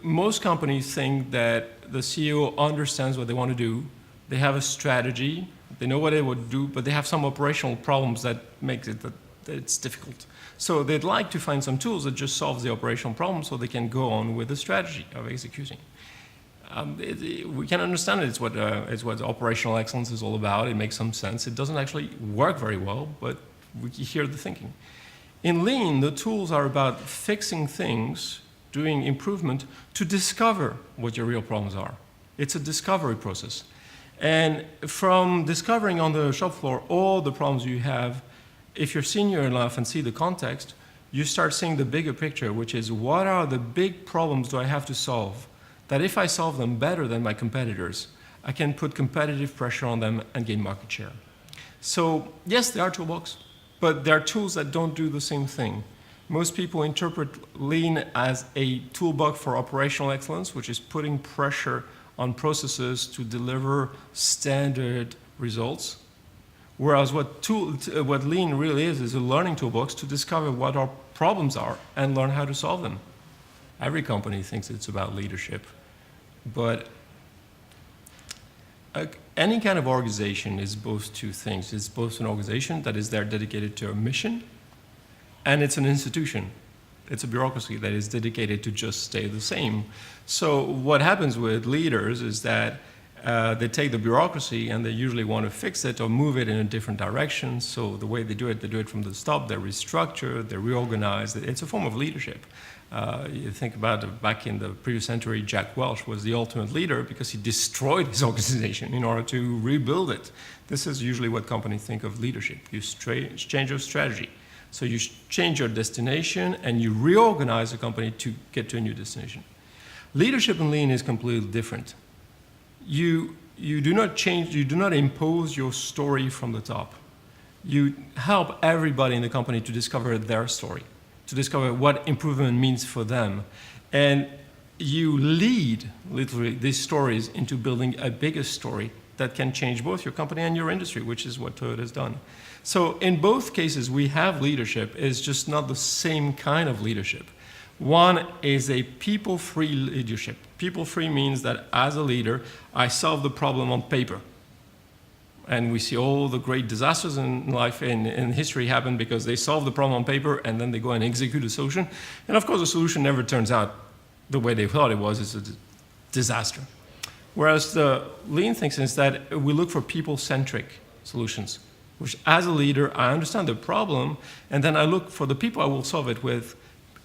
Most companies think that the CEO understands what they want to do. They have a strategy. They know what they would do, but they have some operational problems that makes it that it's difficult. So they'd like to find some tools that just solve the operational problem so they can go on with the strategy of executing. We can understand it. It's what operational excellence is all about. It makes some sense. It doesn't actually work very well, but we hear the thinking. In Lean, the tools are about fixing things, doing improvement to discover what your real problems are. It's a discovery process. And from discovering on the shop floor all the problems you have, if you're senior enough and see the context, you start seeing the bigger picture, which is what are the big problems do I have to solve? That if I solve them better than my competitors, I can put competitive pressure on them and gain market share. So yes, there are toolbox, but there are tools that don't do the same thing. Most people interpret Lean as a toolbox for operational excellence, which is putting pressure on processes to deliver standard results. Whereas what Lean really is a learning toolbox to discover what our problems are and learn how to solve them. Every company thinks it's about leadership, but any kind of organization is both two things. It's both an organization that is there dedicated to a mission, and it's an institution. It's a bureaucracy that is dedicated to just stay the same. So what happens with leaders is that they take the bureaucracy and they usually want to fix it or move it in a different direction. So the way they do it from the top. They restructure, they reorganize. It's a form of leadership. You think about back in the previous century, Jack Welch was the ultimate leader because he destroyed his organization in order to rebuild it. This is usually what companies think of leadership. You change your strategy. So you change your destination and you reorganize the company to get to a new destination. Leadership in Lean is completely different. You do not change, you do not impose your story from the top. You help everybody in the company to discover their story, to discover what improvement means for them. And you lead, literally, these stories into building a bigger story that can change both your company and your industry, which is what Toyota has done. So in both cases, we have leadership. It's just not the same kind of leadership. One is a people-free leadership. People-free means that as a leader, I solve the problem on paper. And we see all the great disasters in life, in history happen because they solve the problem on paper and then they go and execute a solution. And of course, the solution never turns out the way they thought it was. It's a disaster. Whereas the Lean thinks is that we look for people-centric solutions, which as a leader, I understand the problem, and then I look for the people I will solve it with,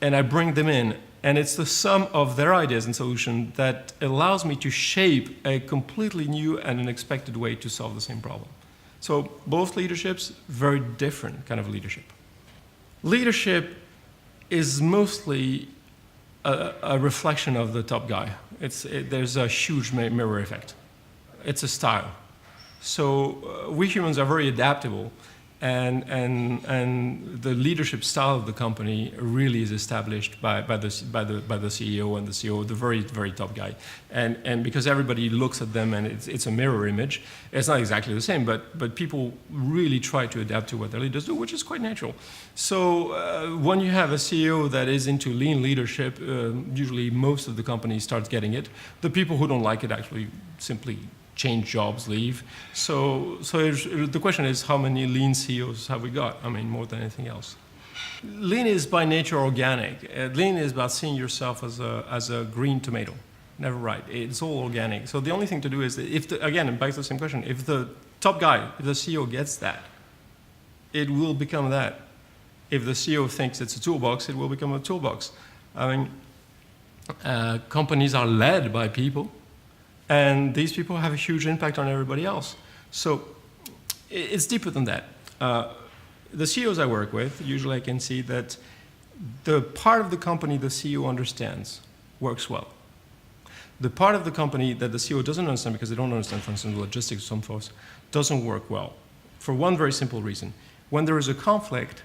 and I bring them in. And it's the sum of their ideas and solutions that allows me to shape a completely new and unexpected way to solve the same problem. So both leaderships, very different kind of leadership. Leadership is mostly a reflection of the top guy. There's a huge mirror effect. It's a style. So we humans are very adaptable, and the leadership style of the company really is established by the CEO and the CEO, the very, very top guy. And because everybody looks at them and it's a mirror image, it's not exactly the same, but people really try to adapt to what their leaders do, which is quite natural. So when you have a CEO that is into lean leadership, usually most of the company starts getting it. The people who don't like it actually simply change jobs, leave. So the question is, how many lean CEOs have we got? I mean, more than anything else. Lean is by nature organic. Lean is about seeing yourself as a green tomato. Never right. It's all organic. So the only thing to do is, again, back to the same question, if the top guy, if the CEO gets that, it will become that. If the CEO thinks it's a toolbox, it will become a toolbox. I mean, companies are led by people, and these people have a huge impact on everybody else. So it's deeper than that. The CEOs I work with, usually I can see that the part of the company the CEO understands works well. The part of the company that the CEO doesn't understand, because they don't understand, for instance, logistics, some folks, doesn't work well. For one very simple reason. When there is a conflict,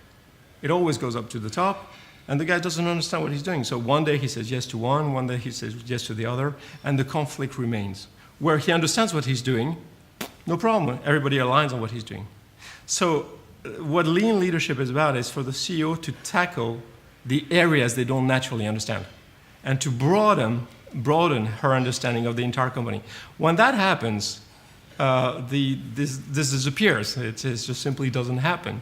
it always goes up to the top, and the guy doesn't understand what he's doing. So one day he says yes to one day he says yes to the other, and the conflict remains. Where he understands what he's doing, no problem. Everybody aligns on what he's doing. So what lean leadership is about is for the CEO to tackle the areas they don't naturally understand. and to broaden her understanding of the entire company. When that happens, this disappears. It just simply doesn't happen.